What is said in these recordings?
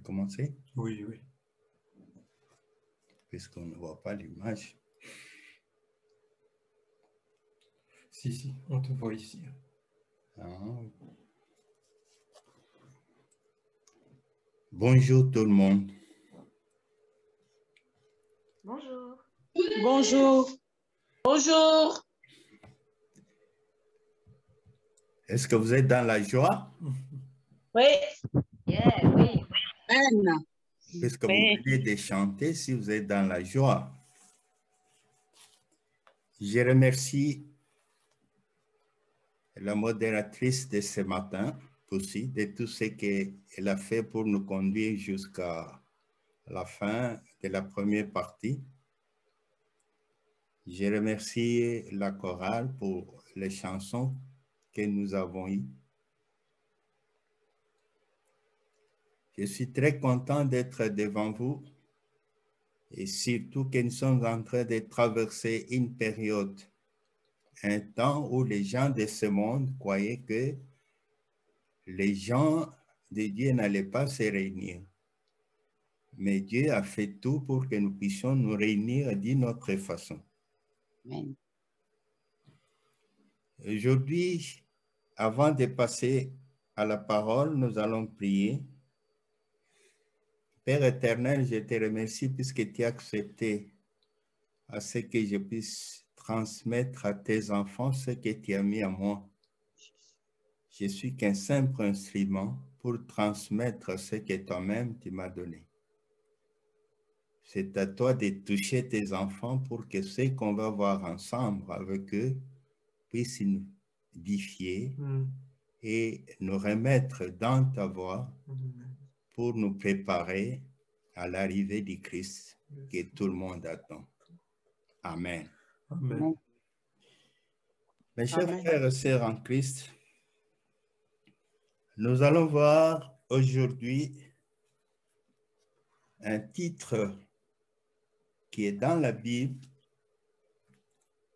commencer? Oui, oui. Puisqu'on ne voit pas l'image. Si, on te voit ici. Ah. Bonjour tout le monde. Bonjour. Bonjour. Bonjour. Est-ce que vous êtes dans la joie? Oui. Yeah, oui. Anne. Puisque vous venez de chanter, si vous êtes dans la joie. Je remercie la modératrice de ce matin aussi, de tout ce qu'elle a fait pour nous conduire jusqu'à la fin de la première partie. Je remercie la chorale pour les chansons que nous avons eues. Je suis très content d'être devant vous et surtout que nous sommes en train de traverser une période, un temps où les gens de ce monde croyaient que les gens de Dieu n'allaient pas se réunir. Mais Dieu a fait tout pour que nous puissions nous réunir d'une autre façon. Amen. Aujourd'hui, avant de passer à la parole, nous allons prier. Père éternel, je te remercie puisque tu as accepté à ce que je puisse transmettre à tes enfants ce que tu as mis à moi. Je suis qu'un simple instrument pour transmettre ce que toi-même tu m'as donné. C'est à toi de toucher tes enfants pour que ce qu'on va voir ensemble avec eux puisse nous édifier et nous remettre dans ta voie pour nous préparer à l'arrivée du Christ que tout le monde attend. Amen. Amen. Mes chers Amen. frères et sœurs en Christ, nous allons voir aujourd'hui un titre qui est dans la Bible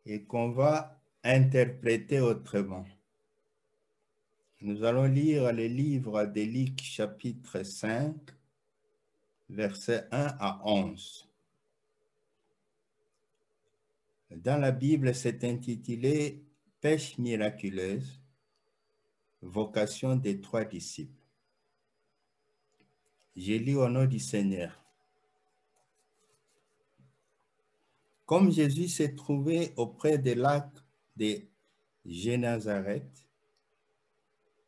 et qu'on va interpréter autrement. Nous allons lire le livre de Luc chapitre 5, versets 1 à 11. Dans la Bible, c'est intitulé « Pêche miraculeuse, vocation des 3 disciples ». Je lis au nom du Seigneur. Comme Jésus s'est trouvé auprès du lac de Génézareth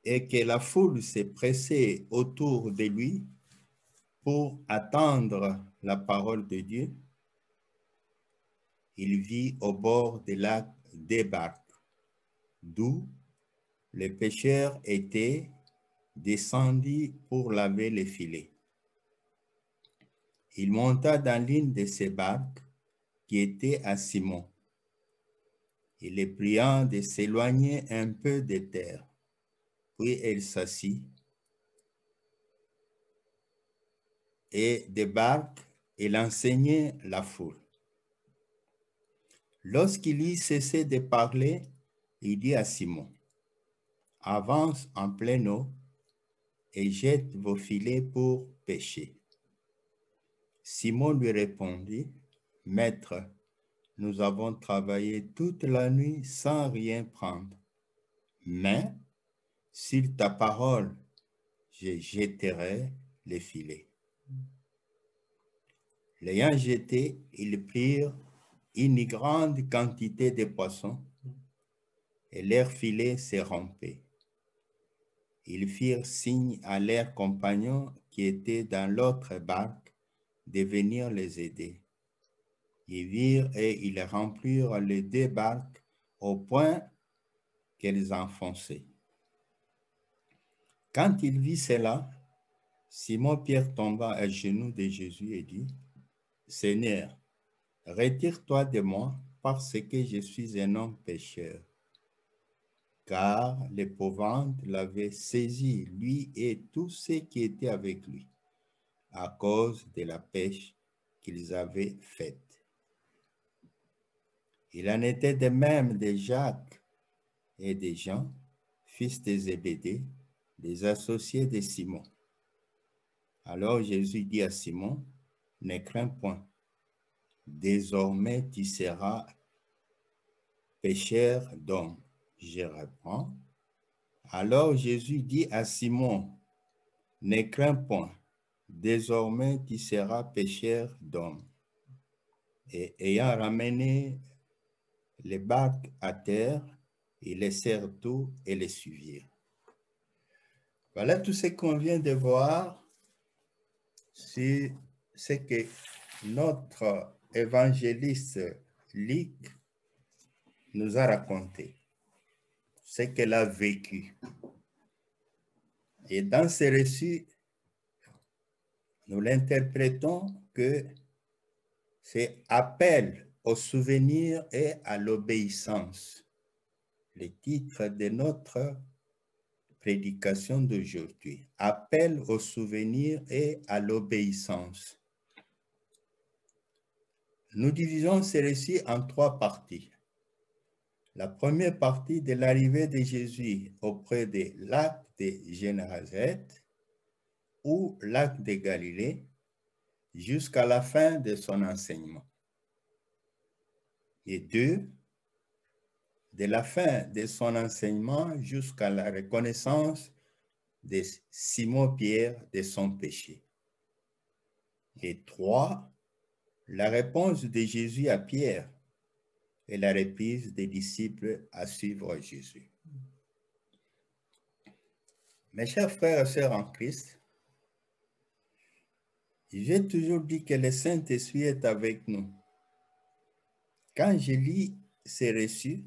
et que la foule s'est pressée autour de lui pour attendre la parole de Dieu, il vit au bord du lac des barques, d'où les pêcheurs étaient descendus pour laver les filets. Il monta dans l'une de ces barques qui était à Simon. Il les priant de s'éloigner un peu de terre. Puis il s'assit et des barques, il enseignait la foule. Lorsqu'il eut cessé de parler, il dit à Simon, « Avance en pleine eau et jette vos filets pour pêcher. » Simon lui répondit, « Maître, nous avons travaillé toute la nuit sans rien prendre. Mais, sur ta parole, je jetterai les filets. » L'ayant jeté, ils prirent une grande quantité de poissons et leurs filets se rompaient. Ils firent signe à leurs compagnons qui étaient dans l'autre barque de venir les aider. Ils virent et ils remplirent les 2 barques au point qu'elles enfonçaient. Quand il vit cela, Simon-Pierre tomba à genoux de Jésus et dit, « Seigneur, retire-toi de moi parce que je suis un homme pécheur. » Car l'épouvante l'avait saisi, lui et tous ceux qui étaient avec lui, à cause de la pêche qu'ils avaient faite. Il en était de même de Jacques et de Jean, fils de Zébédée, des associés de Simon. Alors Jésus dit à Simon, ne crains point, désormais tu seras pêcheur d'hommes. Je reprends. Alors Jésus dit à Simon, ne crains point, désormais tu seras pêcheur d'hommes. Et ayant ramené les barques à terre, ils laissèrent tout et les suivirent. Voilà tout ce qu'on vient de voir. C'est ce que notre évangéliste Luc nous a raconté, ce qu'elle a vécu. Et dans ce récit, nous l'interprétons que c'est appel au souvenir et à l'obéissance, le titre de notre prédication d'aujourd'hui. Appel au souvenir et à l'obéissance. Nous divisons ce récit en 3 parties. La première partie de l'arrivée de Jésus auprès des lacs de Génézareth ou lac de Galilée jusqu'à la fin de son enseignement. Et 2, de la fin de son enseignement jusqu'à la reconnaissance de Simon-Pierre de son péché. Et 3, la réponse de Jésus à Pierre et la reprise des disciples à suivre Jésus. Mes chers frères et sœurs en Christ, j'ai toujours dit que le Saint-Esprit est avec nous. Quand je lis ces récits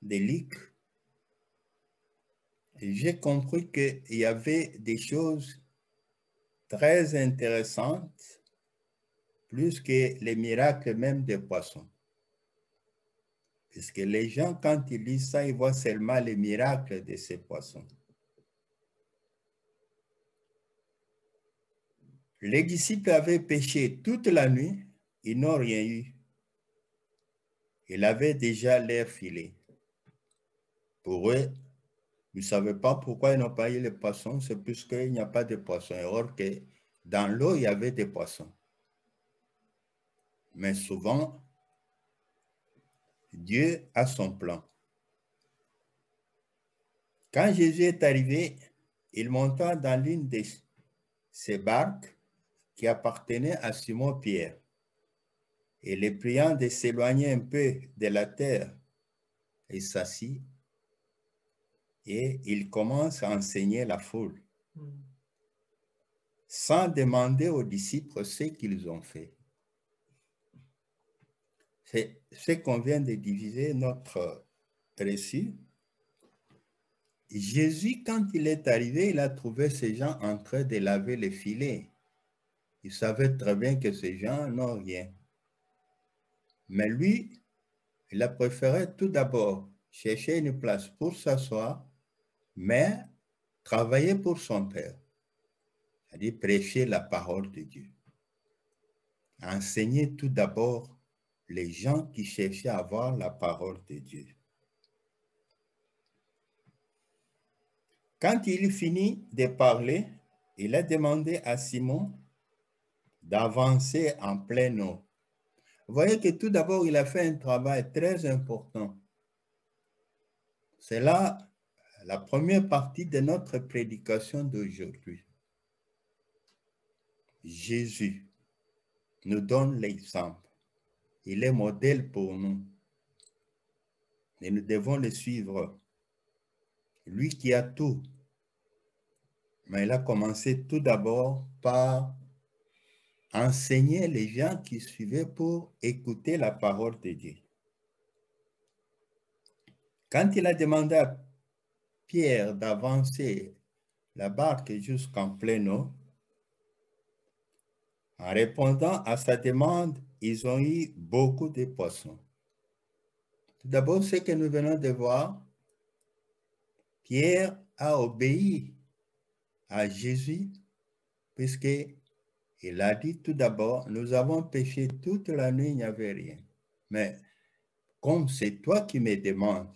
de Luc, j'ai compris qu'il y avait des choses très intéressantes, plus que les miracles même des poissons. Parce que les gens, quand ils lisent ça, ils voient seulement les miracles de ces poissons. Les disciples avaient pêché toute la nuit, ils n'ont rien eu. Ils avaient déjà leur filet. Pour eux, ils ne savaient pas pourquoi ils n'ont pas eu les poissons, c'est puisqu'il n'y a pas de poissons. Or que dans l'eau, il y avait des poissons. Mais souvent, Dieu a son plan. Quand Jésus est arrivé, il monta dans l'une de ces barques qui appartenait à Simon-Pierre. Et les priant de s'éloigner un peu de la terre, il s'assit et il commence à enseigner la foule, sans demander aux disciples ce qu'ils ont fait. C'est ce qu'on vient de diviser notre récit. Jésus, quand il est arrivé, il a trouvé ces gens en train de laver les filets. Il savait très bien que ces gens n'ont rien. Mais lui, il a préféré tout d'abord chercher une place pour s'asseoir, mais travailler pour son Père. C'est-à-dire prêcher la parole de Dieu. Enseigner tout d'abord les gens qui cherchaient à avoir la parole de Dieu. Quand il finit de parler, il a demandé à Simon d'avancer en pleine eau. Vous voyez que tout d'abord, il a fait un travail très important. C'est là la première partie de notre prédication d'aujourd'hui. Jésus nous donne l'exemple. Il est modèle pour nous. Et nous devons le suivre. Lui qui a tout. Mais il a commencé tout d'abord par enseigner les gens qui suivaient pour écouter la parole de Dieu. Quand il a demandé à Pierre d'avancer la barque jusqu'en pleine eau, en répondant à sa demande, ils ont eu beaucoup de poissons. Tout d'abord, ce que nous venons de voir, Pierre a obéi à Jésus, puisqu'il a dit tout d'abord, nous avons péché toute la nuit, il n'y avait rien. Mais comme c'est toi qui me demandes,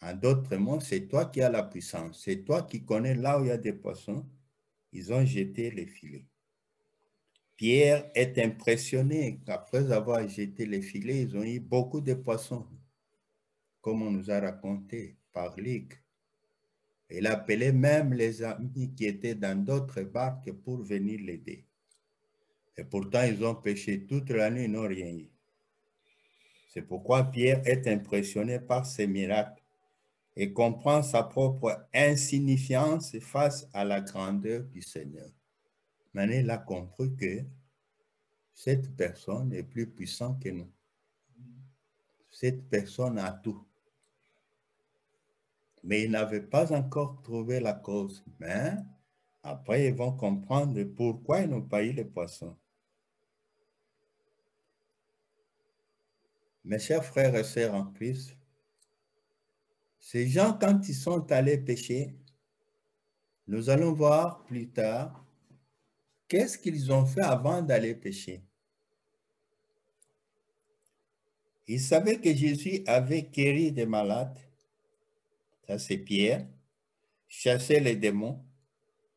en d'autres mots, c'est toi qui as la puissance, c'est toi qui connais là où il y a des poissons, ils ont jeté les filets. Pierre est impressionné qu'après avoir jeté les filets, ils ont eu beaucoup de poissons, comme on nous a raconté par Luc. Il appelait même les amis qui étaient dans d'autres barques pour venir l'aider. Et pourtant, ils ont pêché toute la nuit, ils n'ont rien eu. C'est pourquoi Pierre est impressionné par ces miracles et comprend sa propre insignifiance face à la grandeur du Seigneur. Maintenant, il a compris que cette personne est plus puissante que nous. Cette personne a tout. Mais ils n'avaient pas encore trouvé la cause. Mais après, ils vont comprendre pourquoi ils n'ont pas eu les poissons. Mes chers frères et sœurs en Christ, ces gens, quand ils sont allés pêcher, nous allons voir plus tard qu'est-ce qu'ils ont fait avant d'aller pêcher. Ils savaient que Jésus avait guéri des malades, ça c'est Pierre, chassé les démons,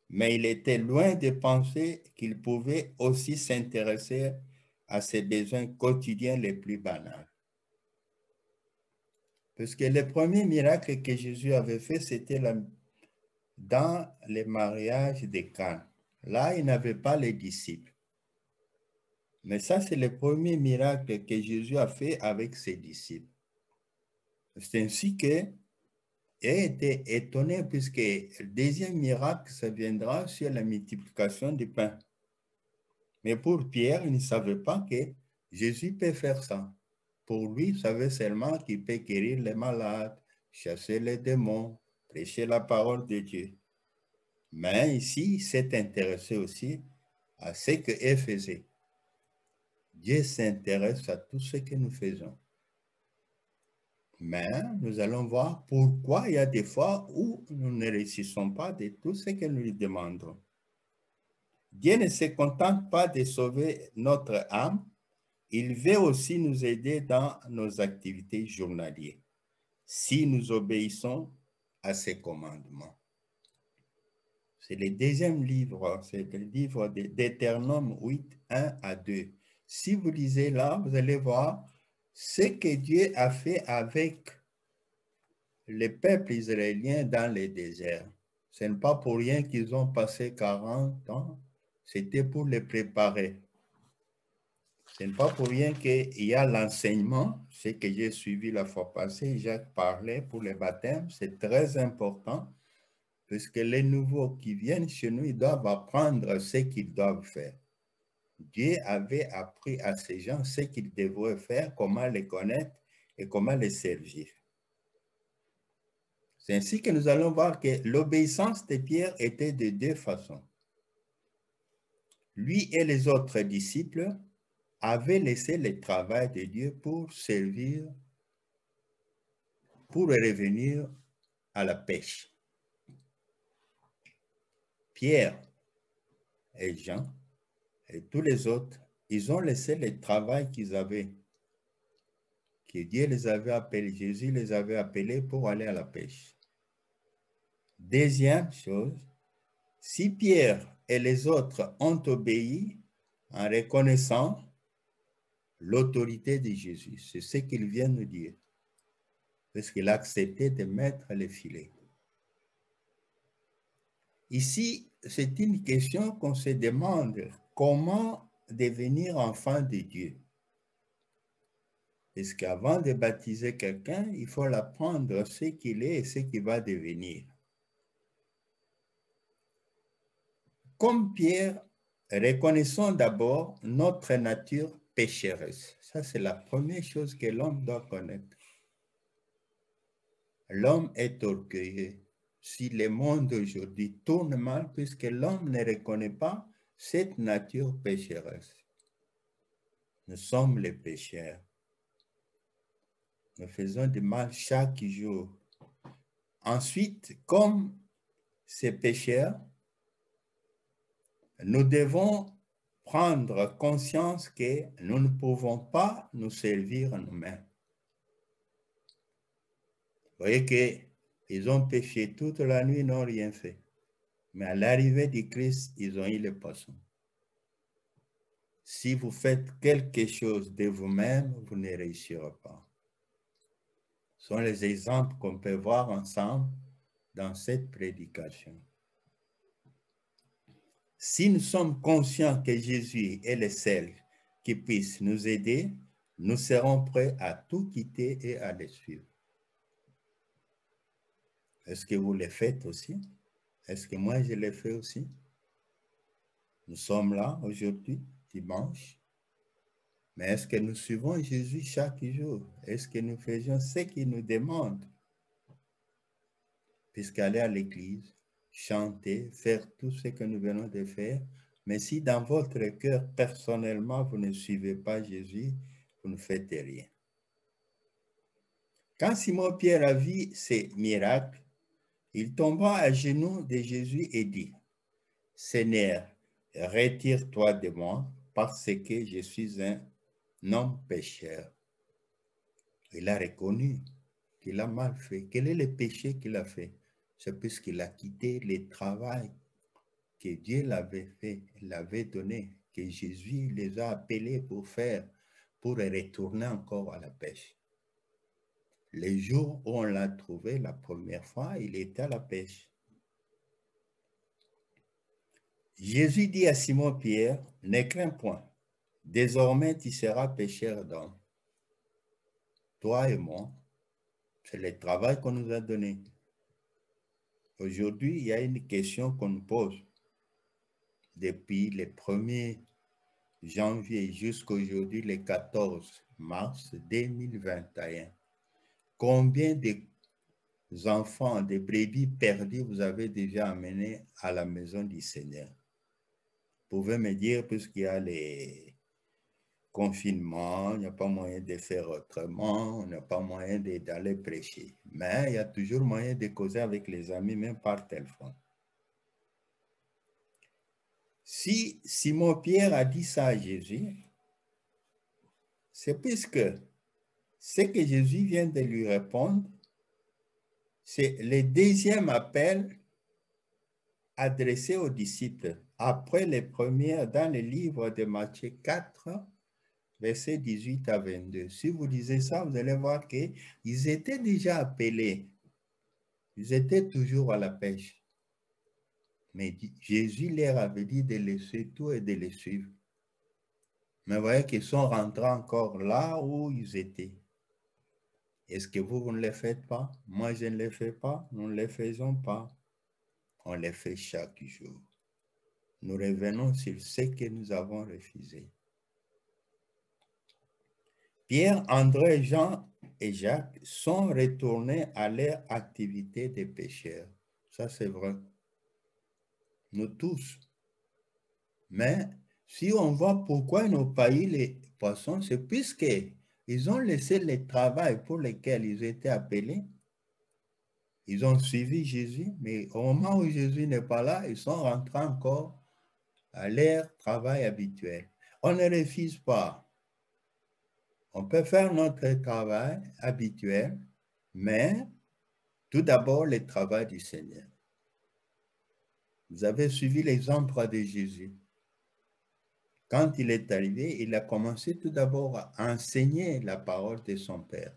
mais il était loin de penser qu'il pouvait aussi s'intéresser à ses besoins quotidiens les plus banals. Parce que le premier miracle que Jésus avait fait, c'était dans les mariages de Cana. Là, il n'avait pas les disciples. Mais ça, c'est le premier miracle que Jésus a fait avec ses disciples. C'est ainsi qu'il a été étonné puisque le deuxième miracle, ça viendra sur la multiplication du pain. Mais pour Pierre, il ne savait pas que Jésus peut faire ça. Pour lui, il savait seulement qu'il peut guérir les malades, chasser les démons, prêcher la parole de Dieu. Mais ici, il s'est intéressé aussi à ce qu'eux faisaient. Dieu s'intéresse à tout ce que nous faisons. Mais nous allons voir pourquoi il y a des fois où nous ne réussissons pas de tout ce que nous lui demandons. Dieu ne se contente pas de sauver notre âme, il veut aussi nous aider dans nos activités journalières, si nous obéissons à ses commandements. C'est le deuxième livre, c'est le livre d'Éternome 8, 1 à 2. Si vous lisez là, vous allez voir ce que Dieu a fait avec les peuples israéliens dans le désert. Ce n'est pas pour rien qu'ils ont passé 40 ans, c'était pour les préparer. Ce n'est pas pour rien qu'il y a l'enseignement, ce que j'ai suivi la fois passée, Jacques parlait pour le baptême, c'est très important, puisque les nouveaux qui viennent chez nous, ils doivent apprendre ce qu'ils doivent faire. Dieu avait appris à ces gens ce qu'ils devraient faire, comment les connaître et comment les servir. C'est ainsi que nous allons voir que l'obéissance de Pierre était de deux façons. Lui et les autres disciples avaient laissé le travail de Dieu pour servir, pour revenir à la pêche. Pierre et Jean et tous les autres, ils ont laissé le travail qu'ils avaient, que Dieu les avait appelés, Jésus les avait appelés pour aller à la pêche. Deuxième chose, si Pierre et les autres ont obéi en reconnaissant l'autorité de Jésus, c'est ce qu'il vient nous dire, parce qu'il a accepté de mettre les filets. Ici, c'est une question qu'on se demande, comment devenir enfant de Dieu? Parce qu'avant de baptiser quelqu'un, il faut l'apprendre ce qu'il est et ce qu'il va devenir. Comme Pierre, reconnaissons d'abord notre nature pécheresse. Ça, c'est la première chose que l'homme doit connaître. L'homme est orgueilleux. Si le monde aujourd'hui tourne mal, puisque l'homme ne reconnaît pas cette nature pécheresse. Nous sommes les pécheurs. Nous faisons du mal chaque jour. Ensuite, comme ces pécheurs, nous devons prendre conscience que nous ne pouvons pas nous servir nous-mêmes. Vous voyez qu'ils ont péché toute la nuit, ils n'ont rien fait. Mais à l'arrivée du Christ, ils ont eu les poissons. Si vous faites quelque chose de vous-même, vous ne réussirez pas. Ce sont les exemples qu'on peut voir ensemble dans cette prédication. Si nous sommes conscients que Jésus est le seul qui puisse nous aider, nous serons prêts à tout quitter et à le suivre. Est-ce que vous le faites aussi? Est-ce que moi je le fais aussi? Nous sommes là aujourd'hui, dimanche. Mais est-ce que nous suivons Jésus chaque jour? Est-ce que nous faisons ce qu'il nous demande? Puisqu'aller à l'église, chanter, faire tout ce que nous venons de faire, mais si dans votre cœur, personnellement, vous ne suivez pas Jésus, vous ne faites rien. Quand Simon-Pierre a vu ces miracles, il tomba à genoux de Jésus et dit, « Seigneur, retire-toi de moi, parce que je suis un homme pécheur. » Il a reconnu qu'il a mal fait. Quel est le péché qu'il a fait? C'est puisqu'il a quitté le travail que Dieu l'avait fait, l'avait donné, que Jésus les a appelés pour faire, pour retourner encore à la pêche. Le jour où on l'a trouvé la première fois, il était à la pêche. Jésus dit à Simon-Pierre, « Ne crains point, désormais tu seras pêcheur d'hommes. » Toi et moi, c'est le travail qu'on nous a donné. Aujourd'hui, il y a une question qu'on nous pose. Depuis le 1er janvier jusqu'aujourd'hui, le 14 mars 2021, combien d'enfants, de brebis perdus vous avez déjà amenés à la maison du Seigneur? Vous pouvez me dire, puisqu'il y a les confinements, il n'y a pas moyen de faire autrement, on n'a pas moyen d'aller prêcher. Mais il y a toujours moyen de causer avec les amis, même par téléphone. Si Simon-Pierre a dit ça à Jésus, c'est puisque ce que Jésus vient de lui répondre, c'est le deuxième appel adressé aux disciples, après les premières dans le livre de Matthieu 4, versets 18 à 22. Si vous lisez ça, vous allez voir qu'ils étaient déjà appelés. Ils étaient toujours à la pêche. Mais Jésus leur avait dit de laisser tout et de les suivre. Mais vous voyez qu'ils sont rentrés encore là où ils étaient. Est-ce que vous ne le faites pas? Moi, je ne le fais pas. Nous ne le faisons pas. On le fait chaque jour. Nous revenons sur ce que nous avons refusé. Pierre, André, Jean et Jacques sont retournés à leur activité de pêcheurs. Ça, c'est vrai. Nous tous. Mais si on voit pourquoi ils n'ont pas eu les poissons, c'est puisqu'ils ont laissé le travail pour lequel ils étaient appelés. Ils ont suivi Jésus, mais au moment où Jésus n'est pas là, ils sont rentrés encore à leur travail habituel. On ne refuse pas. On peut faire notre travail habituel, mais tout d'abord le travail du Seigneur. Vous avez suivi l'exemple de Jésus. Quand il est arrivé, il a commencé tout d'abord à enseigner la parole de son Père.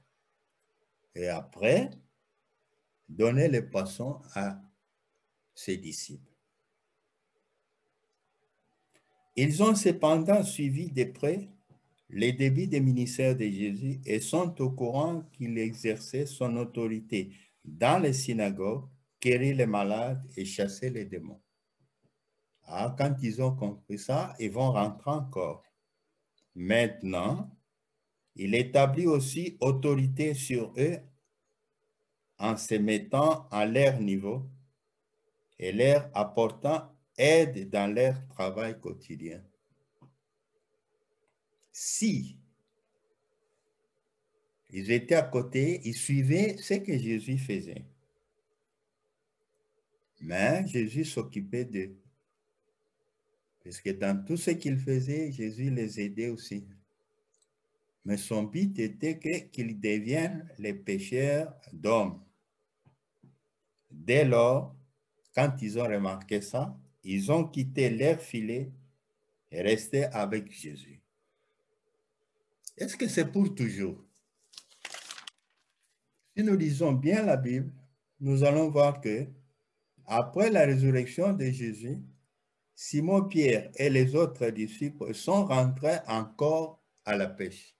Et après, donner les poissons à ses disciples. Ils ont cependant suivi de près les débuts des ministères de Jésus et sont au courant qu'il exerçait son autorité dans les synagogues, guérir les malades et chasser les démons. Ah, quand ils ont compris ça, ils vont rentrer encore. Maintenant, il établit aussi autorité sur eux en se mettant à leur niveau et leur apportant aide dans leur travail quotidien. Si ils étaient à côté, ils suivaient ce que Jésus faisait. Mais Jésus s'occupait d'eux. Parce que dans tout ce qu'il faisait, Jésus les aidait aussi. Mais son but était qu'ils deviennent les pêcheurs d'hommes. Dès lors, quand ils ont remarqué ça, ils ont quitté leur filet et resté avec Jésus. Est-ce que c'est pour toujours? Si nous lisons bien la Bible, nous allons voir que après la résurrection de Jésus, Simon-Pierre et les autres disciples sont rentrés encore à la pêche.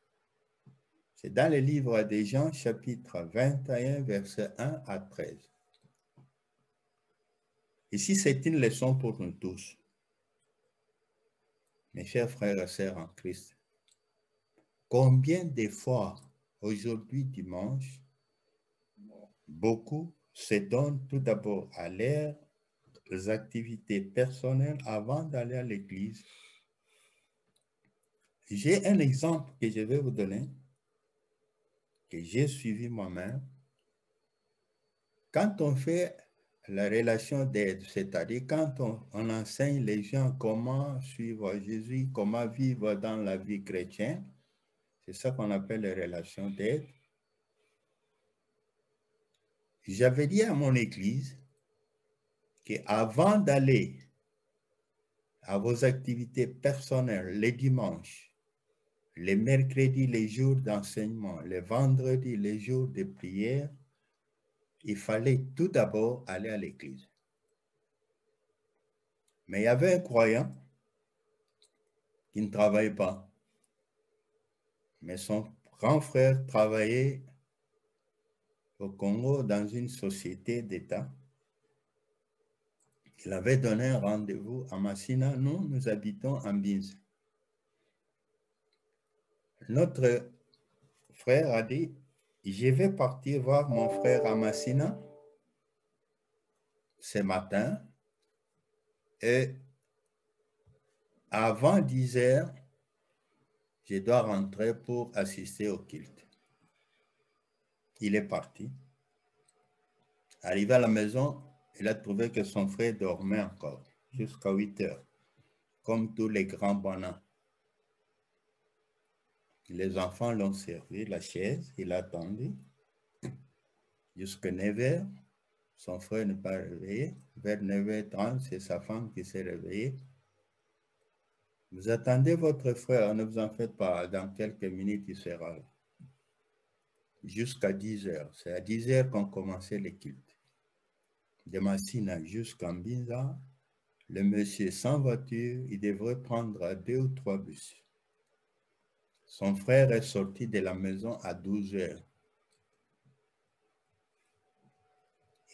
C'est dans le livre de Jean, chapitre 21, versets 1 à 13. Ici, c'est une leçon pour nous tous. Mes chers frères et sœurs en Christ, combien de fois, aujourd'hui dimanche, beaucoup se donnent tout d'abord à leurs activités personnelles avant d'aller à l'église. J'ai un exemple que je vais vous donner, que j'ai suivi moi-même. Quand on fait la relation d'aide, c'est-à-dire quand on enseigne les gens comment suivre Jésus, comment vivre dans la vie chrétienne, c'est ça qu'on appelle les relations d'aide. J'avais dit à mon église qu'avant d'aller à vos activités personnelles les dimanches, les mercredis, les jours d'enseignement, les vendredis, les jours de prière, il fallait tout d'abord aller à l'église. Mais il y avait un croyant qui ne travaillait pas. Mais son grand frère travaillait au Congo dans une société d'État. Il avait donné un rendez-vous à Massina. Nous habitons en Binz. Notre frère a dit, je vais partir voir mon frère à Massina ce matin et avant 10 heures, je dois rentrer pour assister au culte. Il est parti. Arrivé à la maison, il a trouvé que son frère dormait encore jusqu'à 8 heures, comme tous les grands bonhommes. Les enfants l'ont servi la chaise, il a attendu jusqu'à 9 heures. Son frère n'est pas réveillé. Vers 9h30, c'est sa femme qui s'est réveillée. Vous attendez votre frère, ne vous en faites pas, dans quelques minutes, il sera là. Jusqu'à 10 heures. C'est à 10 heures qu'on commençait les cultes. De Massina jusqu'à Mbinza, le monsieur sans voiture, il devrait prendre 2 ou 3 bus. Son frère est sorti de la maison à 12 heures.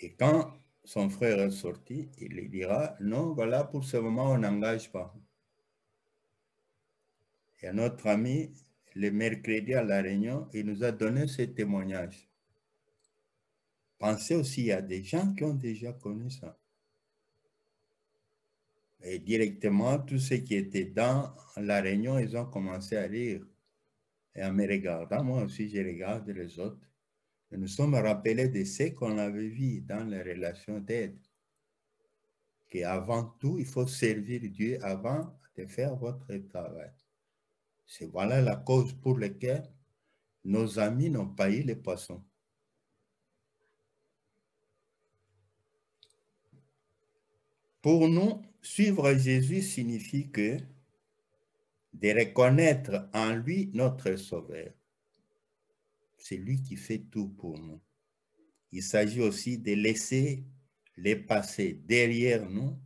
Et quand son frère est sorti, il lui dira, non, voilà, pour ce moment, on n'engage pas. Et notre ami, le mercredi à la réunion, il nous a donné ce témoignage. Pensez aussi, il y a des gens qui ont déjà connu ça. Et directement, tous ceux qui étaient dans la réunion, ils ont commencé à rire. Et en me regardant, moi aussi, je regarde les autres. Et nous sommes rappelés de ce qu'on avait vu dans les relations d'aide. Qu'avant tout, il faut servir Dieu avant de faire votre travail. C'est voilà la cause pour laquelle nos amis n'ont pas eu les poissons. Pour nous, suivre Jésus signifie que de reconnaître en lui notre Sauveur. C'est lui qui fait tout pour nous. Il s'agit aussi de laisser les passés derrière nous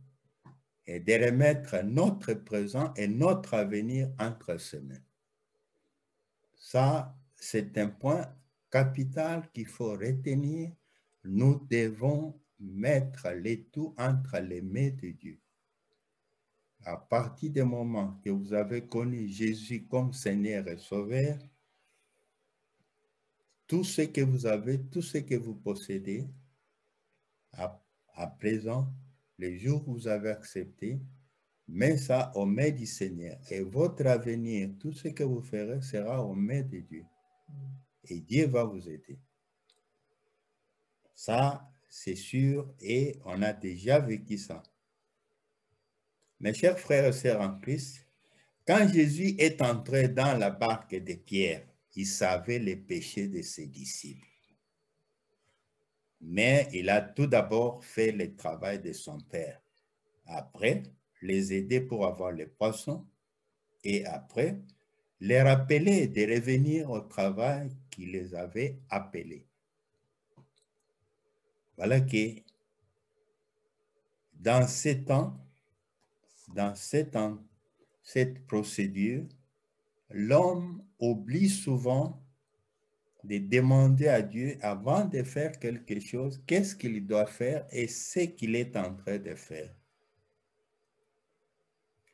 et de remettre notre présent et notre avenir entre ses mains. Ça, c'est un point capital qu'il faut retenir. Nous devons mettre les tout entre les mains de Dieu. À partir du moment que vous avez connu Jésus comme Seigneur et Sauveur, tout ce que vous avez, tout ce que vous possédez, à présent, les jours où vous avez accepté, mais ça aux mains du Seigneur. Et votre avenir, tout ce que vous ferez sera aux mains de Dieu. Et Dieu va vous aider. Ça, c'est sûr et on a déjà vécu ça. Mes chers frères et sœurs en Christ, quand Jésus est entré dans la barque de Pierre, il savait les péchés de ses disciples. Mais il a tout d'abord fait le travail de son père. Après, les aider pour avoir les poissons. Et après, les rappeler de revenir au travail qui les avait appelés. Voilà que dans ces temps, cette procédure, l'homme oublie souvent de demander à Dieu avant de faire quelque chose, qu'est-ce qu'il doit faire et ce qu'il est en train de faire.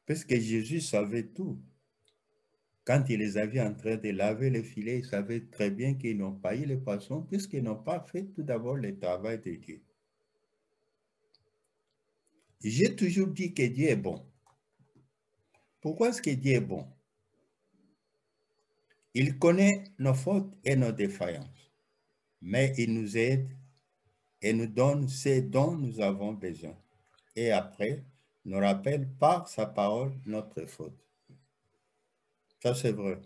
Parce que Jésus savait tout. Quand il les avait en train de laver les filets, il savait très bien qu'ils n'ont pas eu les poissons puisqu'ils n'ont pas fait tout d'abord le travail de Dieu. J'ai toujours dit que Dieu est bon. Pourquoi est-ce que Dieu est bon? Il connaît nos fautes et nos défaillances, mais il nous aide et nous donne ce dont nous avons besoin. Et après, nous rappelle par sa parole notre faute. Ça, c'est vrai.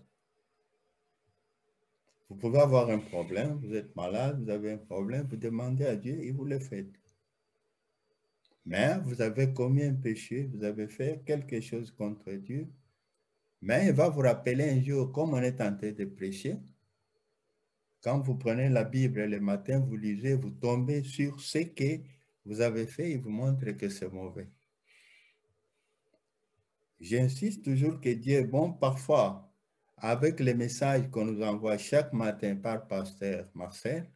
Vous pouvez avoir un problème, vous êtes malade, vous avez un problème, vous demandez à Dieu et vous le faites. Mais vous avez commis un péché, vous avez fait quelque chose contre Dieu, mais il va vous rappeler un jour, comme on est en train de prêcher, quand vous prenez la Bible le matin, vous lisez, vous tombez sur ce que vous avez fait, il vous montre que c'est mauvais. J'insiste toujours que Dieu est bon parfois. Avec les messages qu'on nous envoie chaque matin par pasteur Marcel,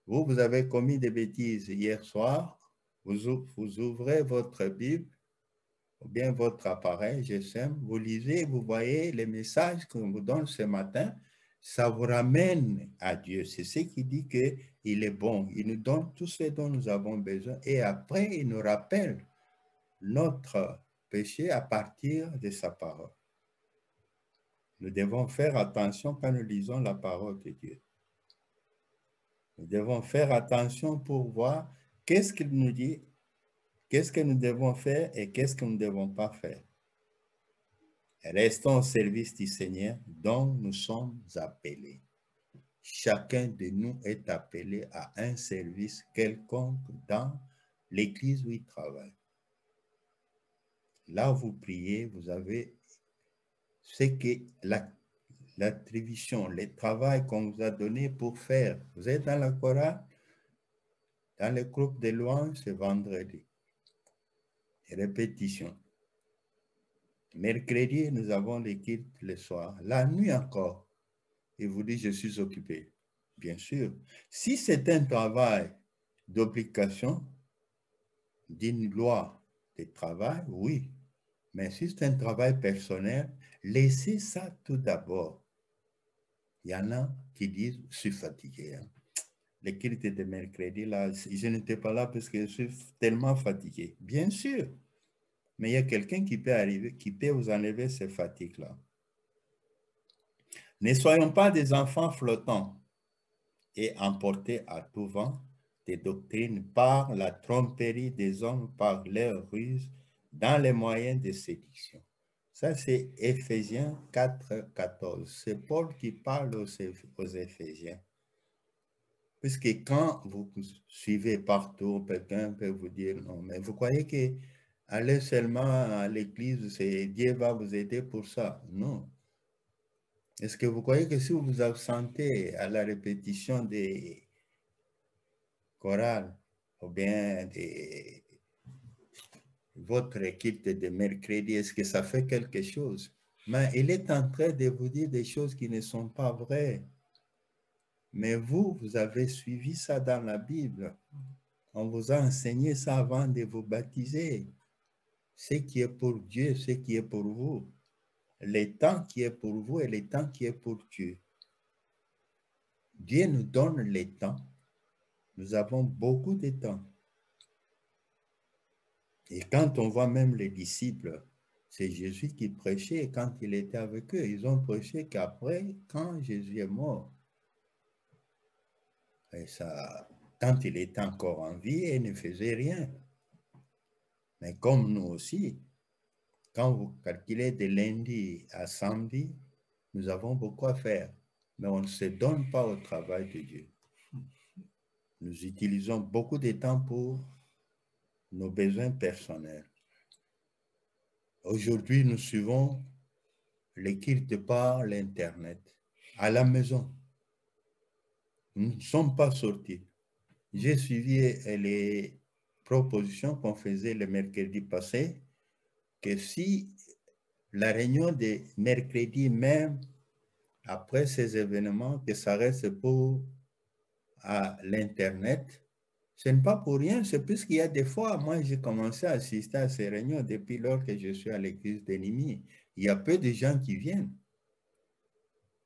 vous avez commis des bêtises hier soir, vous ouvrez votre Bible, ou bien votre appareil GSM, vous lisez, vous voyez les messages qu'on vous donne ce matin, ça vous ramène à Dieu. C'est ce qui dit qu'il est bon. Il nous donne tout ce dont nous avons besoin et après, il nous rappelle notre péché à partir de sa parole. Nous devons faire attention quand nous lisons la parole de Dieu. Nous devons faire attention pour voir qu'est-ce qu'il nous dit, qu'est-ce que nous devons faire et qu'est-ce que nous ne devons pas faire. Restons au service du Seigneur dont nous sommes appelés. Chacun de nous est appelé à un service quelconque dans l'église où il travaille. Là où vous priez, vous avez ce que l'attribution, le travail qu'on vous a donné pour faire. Vous êtes dans la chorale, dans le groupe de louanges, c'est vendredi. Répétition. Mercredi, nous avons l'équipe le soir. La nuit encore, il vous dit, je suis occupé. Bien sûr. Si c'est un travail d'obligation, d'une loi de travail, oui. Mais si c'est un travail personnel, laissez ça tout d'abord. Il y en a qui disent, je suis fatigué. Hein. L'équipe de mercredi, là, je n'étais pas là parce que je suis tellement fatigué. Bien sûr. Mais il y a quelqu'un qui peut arriver, qui peut vous enlever ces fatigues-là. Ne soyons pas des enfants flottants et emportés à tout vent des doctrines par la tromperie des hommes, par leur ruse, dans les moyens de séduction. Ça, c'est Éphésiens 4, 14. C'est Paul qui parle aux Éphésiens. Puisque quand vous suivez partout, quelqu'un peut vous dire non, mais vous croyez que aller seulement à l'église, Dieu va vous aider pour ça? Non. Est-ce que vous croyez que si vous vous absentez à la répétition des chorales ou bien de votre équipe de mercredi, est-ce que ça fait quelque chose? Mais il est en train de vous dire des choses qui ne sont pas vraies. Mais vous avez suivi ça dans la Bible. On vous a enseigné ça avant de vous baptiser. Ce qui est pour Dieu, ce qui est pour vous. Le temps qui est pour vous et le temps qui est pour Dieu. Dieu nous donne le temps. Nous avons beaucoup de temps. Et quand on voit même les disciples, c'est Jésus qui prêchait quand il était avec eux. Ils ont prêché qu'après, quand Jésus est mort. Et ça, quand il était encore en vie, il ne faisait rien. Mais comme nous aussi, quand vous calculez de lundi à samedi, nous avons beaucoup à faire. Mais on ne se donne pas au travail de Dieu. Nous utilisons beaucoup de temps pour nos besoins personnels. Aujourd'hui, nous suivons les cultes par l'Internet, à la maison. Nous ne sommes pas sortis. J'ai suivi les propositions qu'on faisait le mercredi passé, que si la réunion de mercredi même, après ces événements, que ça reste pour à l'Internet, ce n'est pas pour rien, c'est puisqu'il y a des fois, moi j'ai commencé à assister à ces réunions depuis lors que je suis à l'église de Nimi. Il y a peu de gens qui viennent.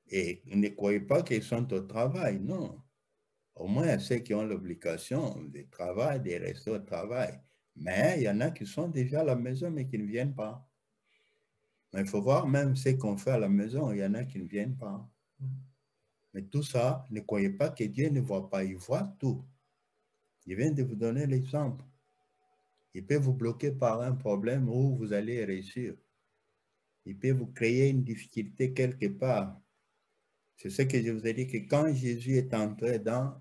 Et ne croyez pas qu'ils sont au travail, non. Au moins ceux qui ont l'obligation de travail, de rester au travail. Mais il y en a qui sont déjà à la maison mais qui ne viennent pas. Mais il faut voir même ce qu'on fait à la maison, il y en a qui ne viennent pas. Mais tout ça, ne croyez pas que Dieu ne voit pas, il voit tout. Je viens de vous donner l'exemple. Il peut vous bloquer par un problème où vous allez réussir. Il peut vous créer une difficulté quelque part. C'est ce que je vous ai dit, que quand Jésus est entré dans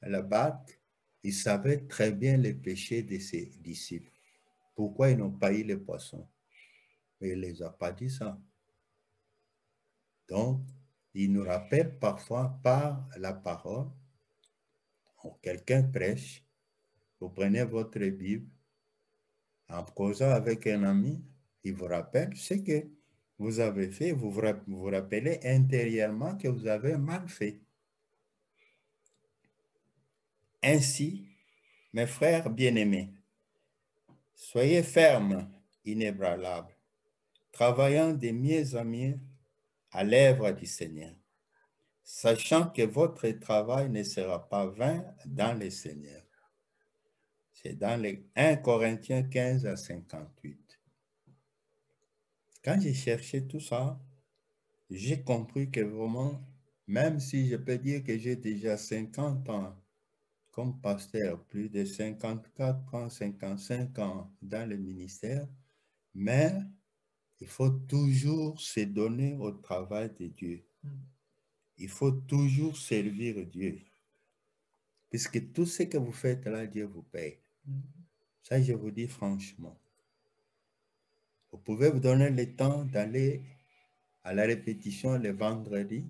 la barque, il savait très bien les péchés de ses disciples. Pourquoi ils n'ont pas eu les poissons? Mais il ne les a pas dit ça. Donc, il nous rappelle parfois par la parole. Quelqu'un prêche, vous prenez votre Bible, en causant avec un ami, il vous rappelle ce que vous avez fait, vous vous rappelez intérieurement que vous avez mal fait. Ainsi, mes frères bien-aimés, soyez fermes, inébranlables, travaillant de mieux en mieux à l'œuvre du Seigneur, sachant que votre travail ne sera pas vain dans le Seigneur. C'est dans les 1 Corinthiens 15 à 58. Quand j'ai cherché tout ça, j'ai compris que vraiment, même si je peux dire que j'ai déjà 50 ans comme pasteur, plus de 54 ans, 55 ans dans le ministère, mais il faut toujours se donner au travail de Dieu. Il faut toujours servir Dieu. Puisque tout ce que vous faites là, Dieu vous paye. Ça, je vous dis franchement. Vous pouvez vous donner le temps d'aller à la répétition le vendredi.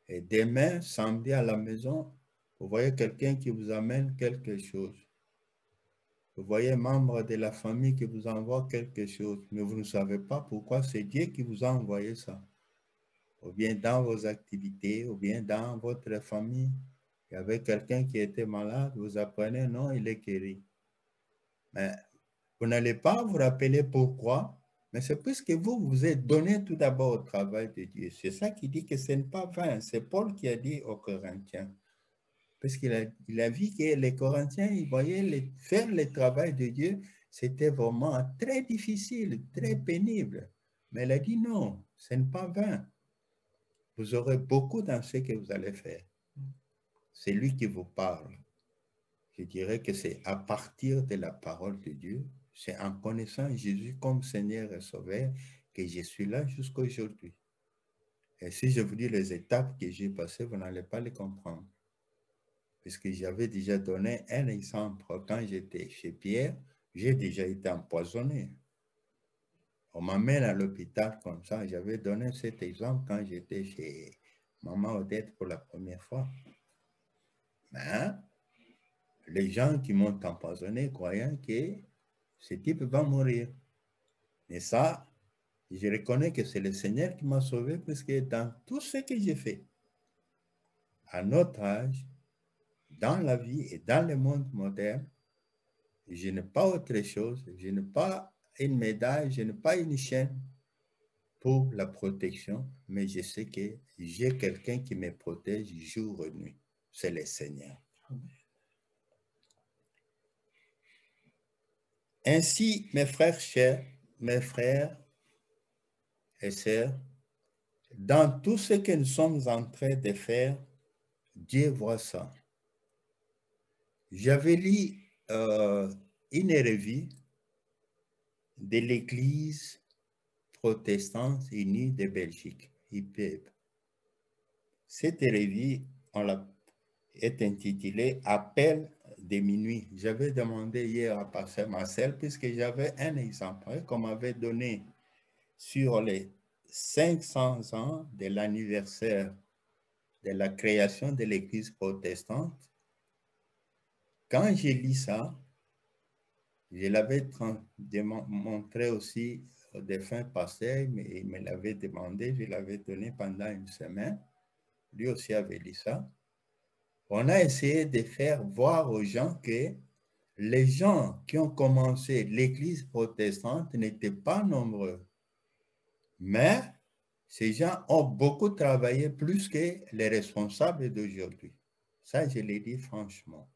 Et demain, samedi à la maison, vous voyez quelqu'un qui vous amène quelque chose. Vous voyez un membre de la famille qui vous envoie quelque chose, mais vous ne savez pas pourquoi c'est Dieu qui vous a envoyé ça. Ou bien dans vos activités, ou bien dans votre famille, il y avait quelqu'un qui était malade, vous apprenez, non, il est guéri. Mais vous n'allez pas vous rappeler pourquoi, mais c'est puisque vous vous êtes donné tout d'abord au travail de Dieu. C'est ça qui dit que ce n'est pas vain. C'est Paul qui a dit aux Corinthiens. Parce qu'il a vu que les Corinthiens, ils voyaient faire le travail de Dieu, c'était vraiment très difficile, très pénible. Mais il a dit non, ce n'est pas vain. Vous aurez beaucoup dans ce que vous allez faire. C'est lui qui vous parle. Je dirais que c'est à partir de la parole de Dieu, c'est en connaissant Jésus comme Seigneur et Sauveur que je suis là jusqu'à aujourd'hui. Et si je vous dis les étapes que j'ai passées, vous n'allez pas les comprendre. Puisque j'avais déjà donné un exemple. Quand j'étais chez Pierre, j'ai déjà été empoisonné. On m'amène à l'hôpital comme ça. J'avais donné cet exemple quand j'étais chez Maman Odette pour la première fois. Mais les gens qui m'ont empoisonné croyant que ce type va mourir. Mais ça, je reconnais que c'est le Seigneur qui m'a sauvé parce que dans tout ce que j'ai fait, à notre âge, dans la vie et dans le monde moderne, je n'ai pas autre chose, je n'ai pas une médaille, je n'ai pas une chaîne pour la protection, mais je sais que j'ai quelqu'un qui me protège jour et nuit. C'est le Seigneur. Ainsi, mes frères chers, mes frères et sœurs, dans tout ce que nous sommes en train de faire, Dieu voit ça. J'avais lu une revue de l'Église protestante unie de Belgique, IPEB. Cette revue, est intitulé « Appel de minuit ». J'avais demandé hier à Pasteur Marcel, puisque j'avais un exemple qu'on m'avait donné sur les 500 ans de l'anniversaire de la création de l'Église protestante. Quand j'ai lu ça, je l'avais montré aussi au défunt pasteur, mais il me l'avait demandé, je l'avais donné pendant une semaine. Lui aussi avait lu ça. On a essayé de faire voir aux gens que les gens qui ont commencé l'Église protestante n'étaient pas nombreux. Mais ces gens ont beaucoup travaillé plus que les responsables d'aujourd'hui. Ça, je l'ai dit franchement.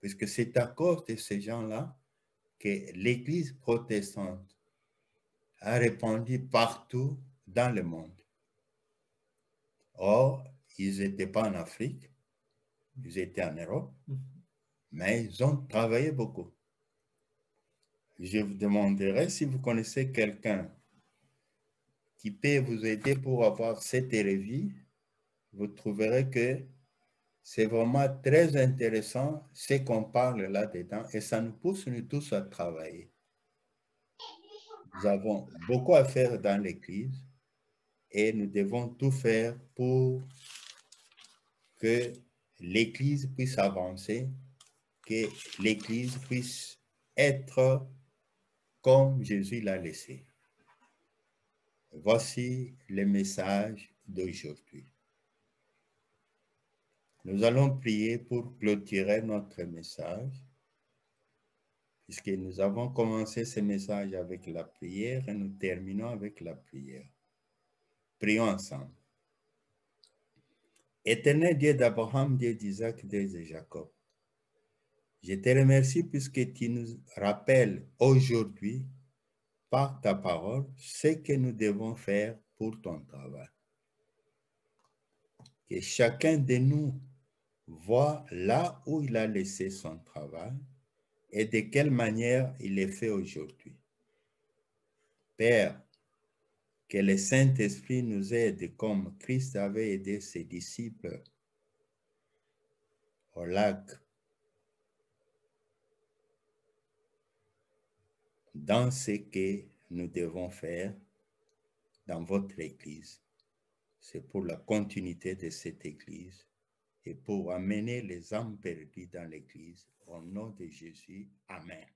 Puisque c'est à cause de ces gens-là que l'Église protestante a répandu partout dans le monde. Or, ils n'étaient pas en Afrique, ils étaient en Europe, mais ils ont travaillé beaucoup. Je vous demanderai si vous connaissez quelqu'un qui peut vous aider pour avoir cette revue, vous trouverez que c'est vraiment très intéressant ce qu'on parle là-dedans et ça nous pousse nous tous à travailler. Nous avons beaucoup à faire dans l'Église et nous devons tout faire pour que l'Église puisse avancer, que l'Église puisse être comme Jésus l'a laissé. Voici le message d'aujourd'hui. Nous allons prier pour clôturer notre message, puisque nous avons commencé ce message avec la prière et nous terminons avec la prière. Prions ensemble. Éternel Dieu d'Abraham, Dieu d'Isaac, Dieu de Jacob, je te remercie puisque tu nous rappelles aujourd'hui, par ta parole, ce que nous devons faire pour ton travail. Que chacun de nous voit là où il a laissé son travail et de quelle manière il est fait aujourd'hui. Père, que le Saint-Esprit nous aide comme Christ avait aidé ses disciples au lac, dans ce que nous devons faire dans votre Église. C'est pour la continuité de cette Église et pour amener les âmes perdues dans l'Église. Au nom de Jésus, Amen.